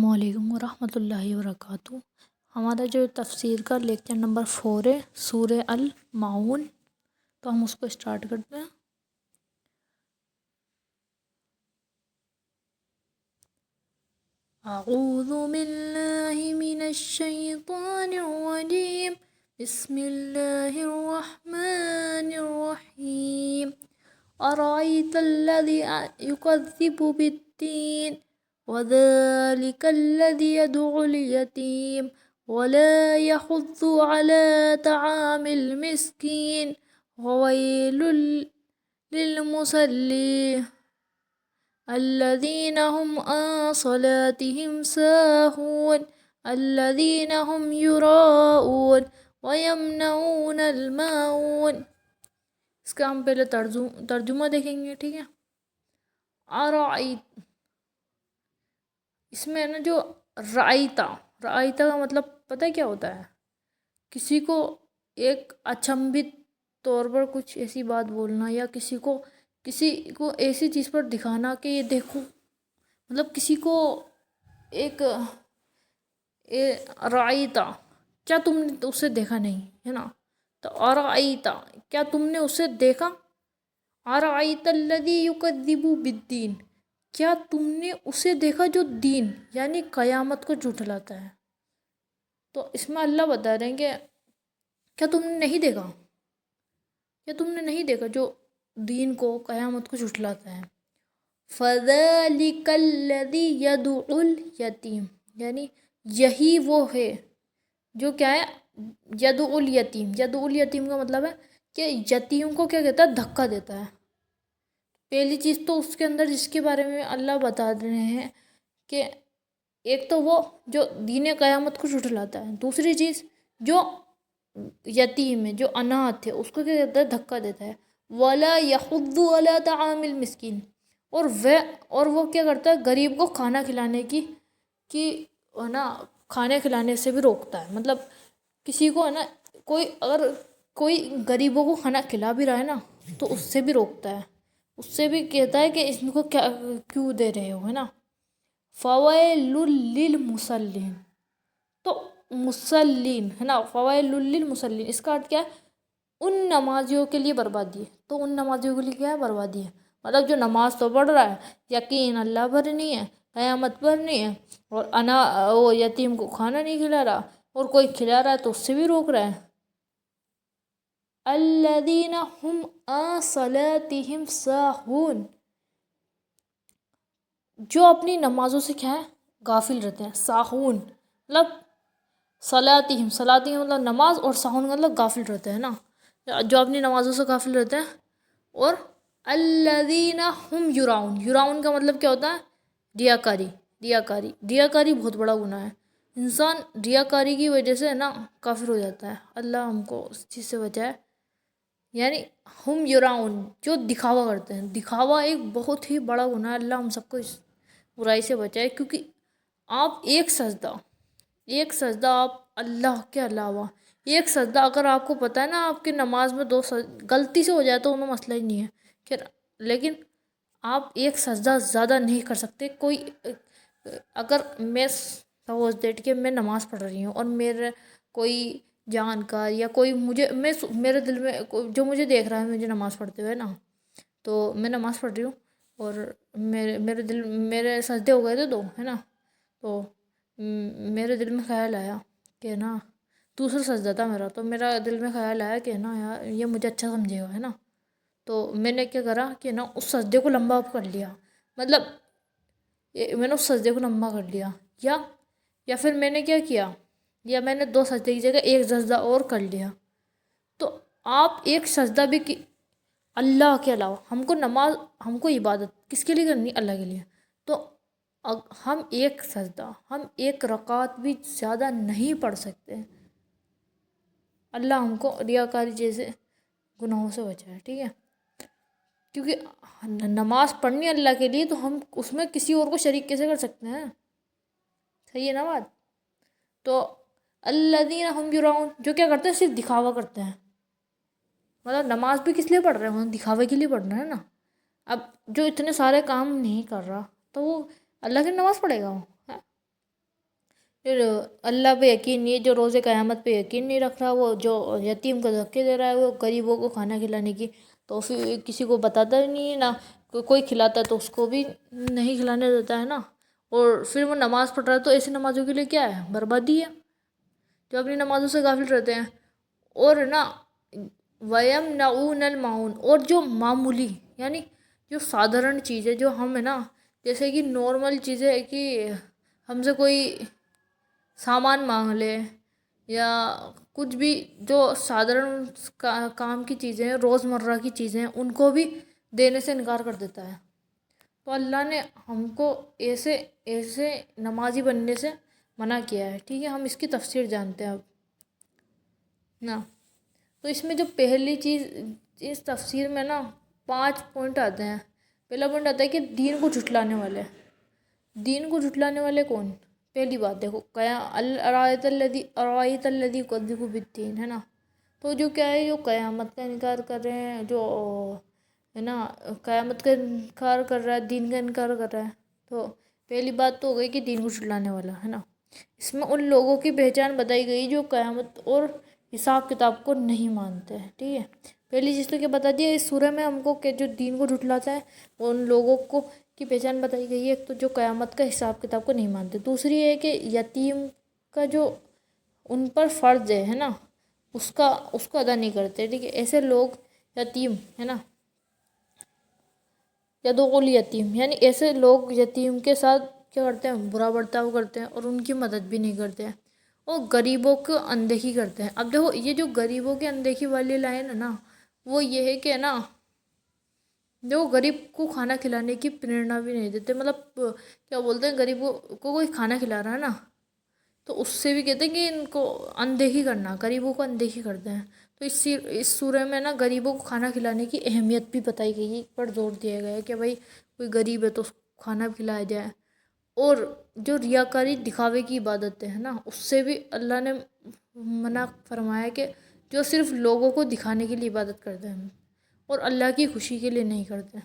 السلام علیکم ورحمۃ اللہ وبرکاتہ۔ ہمارا جو تفسیر کا لیکچر نمبر 4 ہے سورہ المعون، تو ہم اس کو اسٹارٹ کرتے ہیں۔ اعوذ باللہ من الشیطان الرجیم، بسم اللہ الرحمن الرحیم۔ ارأیت الذی یکذب بالدین وذلك الذي يدعو اليتيم ولا يحض على طعام المسكين وويل للمصلين الذين هم عن صلاتهم ساهون الذين هم يراءون ويمنعون الماعون۔ اس کا ہم پہلے ترجمہ دیکھیں گے، ٹھیک ہے۔ ارائیت، اس میں نا جو رائتا کا مطلب پتہ کیا ہوتا ہے؟ کسی کو ایک اچنبھت طور پر کچھ ایسی بات بولنا، یا کسی کو ایسی چیز پر دکھانا کہ یہ دیکھو، مطلب کسی کو ایک رائتا، کیا تم نے اسے دیکھا نہیں ہے نا؟ تو ارائیتا، کیا تم نے اسے دیکھا؟ ارائیت الذی یکذب بالدین، کیا تم نے اسے دیکھا جو دین یعنی قیامت کو جھٹلاتا ہے؟ تو اس میں اللہ بتا رہے ہیں کہ کیا تم نے نہیں دیکھا، کیا تم نے نہیں دیکھا جو دین کو، قیامت کو جھٹلاتا ہے۔ فَذَلِكَ الَّذِي يَدْعُو الْيَتِيمَ، یعنی یہی وہ ہے جو کیا ہے؟ یدعو الیتیم۔ یدعو الیتیم کا مطلب ہے کہ یتیم کو کیا کہتا ہے؟ دھکا دیتا ہے۔ پہلی چیز تو اس کے اندر جس کے بارے میں اللہ بتا رہے ہیں کہ ایک تو وہ جو دین قیامت کو جھٹلاتا ہے، دوسری چیز جو یتیم ہے، جو اناتھ ہے، اس کو کیا کہتا ہے؟ دھکا دیتا ہے۔ وَلَا يَحُضُّ عَلَىٰ طَعَامِ الْمِسْكِينِ، اور وہ کیا کرتا ہے؟ غریب کو کھانا کھلانے کی نا کھانے کھلانے سے بھی روکتا ہے۔ مطلب کسی کو ہے نا، اگر کوئی غریبوں کو کھانا کھلا بھی رہا ہے نا، تو اس سے بھی روکتا ہے، اس سے بھی کہتا ہے کہ اس کو کیوں دے رہے ہو، ہے نا۔ فویل للمصلین، تو مسلین ہے نا، فویل للمصلین، اس کا ارتھ کیا ہے؟ ان نمازیوں کے لیے بربادی ہے۔ تو ان نمازیوں کے لیے کیا ہے؟ بربادی ہے۔ مطلب جو نماز تو پڑھ رہا ہے، یقین اللہ پر نہیں ہے، قیامت پر نہیں ہے، اور وہ یتیم کو کھانا نہیں کھلا رہا، اور کوئی کھلا رہا ہے تو اس سے بھی روک رہا ہے۔ الذین هم عن صلاتهم ساہون، جو اپنی نمازوں سے کیا ہے؟ غافل رہتے ہیں۔ ساہون مطلب صلاتہم مطلب نماز، اور ساہون مطلب غافل رہتے ہیں نا، جو اپنی نمازوں سے غافل رہتے ہیں۔ اور الذین هم یراؤن کا مطلب کیا ہوتا ہے؟ ریاکاری بہت بڑا گناہ ہے۔ انسان ریاکاری کی وجہ سے نا کافر ہو جاتا ہے۔ اللہ ہم کو اس چیز سے بچائے۔ یعنی ہم یراؤن، جو دکھاوا کرتے ہیں، دکھاوا ایک بہت ہی بڑا گناہ ہے۔ اللہ ہم سب کو اس برائی سے بچائے، کیونکہ آپ ایک سجدہ آپ اللہ کے علاوہ، ایک سجدہ اگر آپ کو پتہ ہے نا آپ کی نماز میں غلطی سے ہو جائے تو انہیں مسئلہ ہی نہیں ہے، لیکن آپ ایک سجدہ زیادہ نہیں کر سکتے۔ کوئی اگر میں سپوز دیٹ کہ میں نماز پڑھ رہی ہوں، اور میرے کوئی جانکار یا کوئی میرے دل میں جو مجھے دیکھ رہا ہے مجھے نماز پڑھتے ہوئے نا، تو میں نماز پڑھ رہی ہوں، اور میرے سجدے ہو گئے تھے دو، ہے نا، تو میرے دل میں خیال آیا کہ نا دوسرا سجدہ تھا میرا، تو میرا دل میں خیال آیا کہ نا یار یہ مجھے اچھا سمجھے گا، ہے نا، تو میں نے کیا کرا کہ نا اس سجدے کو لمبا کر لیا، مطلب میں نے اس سجدے کو لمبا کر لیا، یا پھر میں نے کیا کیا، یا میں نے 2 سجدے کی جگہ 1 سجدہ اور کر لیا۔ تو آپ ایک سجدہ بھی اللہ کے علاوہ، ہم کو عبادت کس کے لیے کرنی؟ اللہ کے لیے۔ تو ہم ایک سجدہ، ہم ایک رکعت بھی زیادہ نہیں پڑھ سکتے۔ اللہ ہم کو ریاکاری جیسے گناہوں سے بچائے، ٹھیک ہے۔ کیونکہ نماز پڑھنی اللہ کے لیے، تو ہم اس میں کسی اور کو شریک کیسے کر سکتے ہیں؟ صحیح ہے نا بات؟ تو الذین هم یراؤن، جو کیا کرتے ہیں؟ صرف دکھاوا کرتے ہیں۔ مطلب نماز بھی کس لیے پڑھ رہے ہیں؟ دکھاوے کے لیے پڑھ رہے ہیں نا۔ اب جو اتنے سارے کام نہیں کر رہا، تو وہ اللہ کی نماز پڑھے گا وہ؟ پھر اللہ پہ یقین نہیں ہے، جو روز قیامت پہ یقین نہیں رکھ رہا، وہ جو یتیم کو دھکے دے رہا ہے، وہ غریبوں کو کھانا کھلانے کی توفیق کسی کو بتاتا ہی نہیں ہے، نہ کوئی کھلاتا ہے تو اس کو بھی نہیں کھلانے دیتا ہے نا، اور پھر وہ نماز پڑھ رہا ہے تو ایسی نمازوں کے لیے کیا ہے؟ بربادی ہے، جو اپنی نمازوں سے غافل رہتے ہیں۔ اور نا وَيَمْنَعُونَ الْمَاعُونَ، اور جو معمولی یعنی جو سادھارن چیز ہے، جو ہم ہے نا، جیسے کہ نارمل چیزیں ہے کہ ہم سے کوئی سامان مانگ لے یا کچھ بھی جو سادھارن کام کی چیزیں ہیں، روز مرہ کی چیزیں ہیں، ان کو بھی دینے سے انکار کر دیتا ہے۔ تو اللہ نے ہم کو ایسے نمازی بننے سے منع کیا ہے، ٹھیک ہے؟ ہم اس کی تفسیر جانتے ہیں اب نا۔ تو اس میں جو پہلی چیز، اس تفسیر میں نا 5 پوائنٹ آتے ہیں۔ پہلا پوائنٹ آتا ہے کہ دین کو جھٹلانے والے۔ دین کو جھٹلانے والے کون؟ پہلی بات دیکھو، ارائیت الذی یکذب بالدین، ہے نا۔ تو جو کیا ہے، جو قیامت کا انکار کر رہے ہیں، جو ہے نا قیامت کا انکار کر رہا ہے، دین کا انکار کر رہا ہے، تو پہلی بات تو ہو گئی کہ دین کو جھٹلانے والا، ہے نا۔ اس میں ان لوگوں کی پہچان بتائی گئی جو قیامت اور حساب کتاب کو نہیں مانتے ہیں، ٹھیک ہے۔ پہلی چیز تو کیا بتا دیا اس سورہ میں ہم کو کہ جو دین کو جھٹلاتا ہے وہ ان لوگوں کو کی پہچان بتائی گئی ہے، ایک تو جو قیامت کا حساب کتاب کو نہیں مانتے، دوسری ہے کہ یتیم کا جو ان پر فرض ہے نا، اس کو ادا نہیں کرتے، ٹھیک ہے۔ ایسے لوگ یتیم، ہے نا، یدعو یتیم، یعنی ایسے لوگ یتیم کے ساتھ کیا کرتے ہیں؟ برا برتاؤ کرتے ہیں اور ان کی مدد بھی نہیں کرتے ہیں، اور غریبوں کو اندیکھی کرتے ہیں۔ اب دیکھو یہ جو غریبوں کی اندیکھی والی لائن ہے نا، وہ یہ ہے کہ نا جو غریب کو کھانا کھلانے کی پریرنا بھی نہیں دیتے، مطلب کیا بولتے ہیں، غریبوں کو کوئی کھانا کھلا رہا ہے نا تو اس سے بھی کہتے ہیں کہ ان کو اندیکھی کرنا، غریبوں کو اندیکھی کرتے ہیں۔ تو اس سورہ میں نا غریبوں کو کھانا کھلانے کی اہمیت بھی بتائی گئی ہے، پر زور دیا گیا ہے کہ بھائی کوئی غریب ہے تو اس کو کھانا بھی کھلایا جائے۔ اور جو ریاکاری دکھاوے کی عبادتیں ہیں نا، اس سے بھی اللہ نے منع فرمایا کہ جو صرف لوگوں کو دکھانے کے لیے عبادت کرتے ہیں اور اللہ کی خوشی کے لیے نہیں کرتے،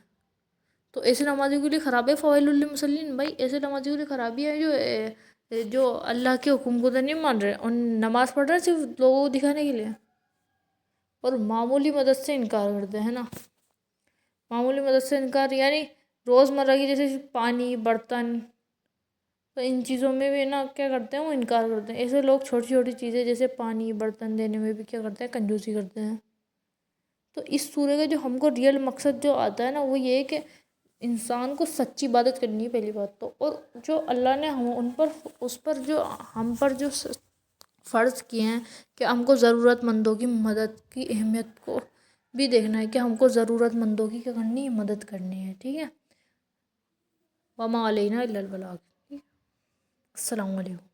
تو ایسے نمازیوں کے لیے خراب ہے۔ فوائل للمصلین، بھائی ایسے نمازیوں کے لیے خرابی ہے جو اللہ کے حکم کو تو نہیں مان رہے اور نماز پڑھ رہے ہیں صرف لوگوں کو دکھانے کے لیے، اور معمولی مدد سے انکار کرتے ہیں نا۔ معمولی مدد سے انکار یعنی روز مرہ کی جیسے پانی، برتن، تو ان چیزوں میں بھی نا کیا کرتے ہیں، وہ انکار کرتے ہیں۔ ایسے لوگ چھوٹی چھوٹی چیزیں جیسے پانی، برتن دینے میں بھی کیا کرتے ہیں؟ کنجوسی کرتے ہیں۔ تو اس سورہ کا جو ہم کو ریئل مقصد جو آتا ہے نا، وہ یہ ہے کہ انسان کو سچی عبادت کرنی ہے پہلی بات تو، اور جو اللہ نے ہم پر جو فرض کیے ہیں کہ ہم کو ضرورت مندوں کی مدد کی اہمیت کو بھی دیکھنا ہے، کہ ہم کو ضرورت مندوں کی کیا کرنی ہے؟ مدد کرنی ہے، ٹھیک ہے۔ وما علینا الا البلاغ۔ السلام علیکم۔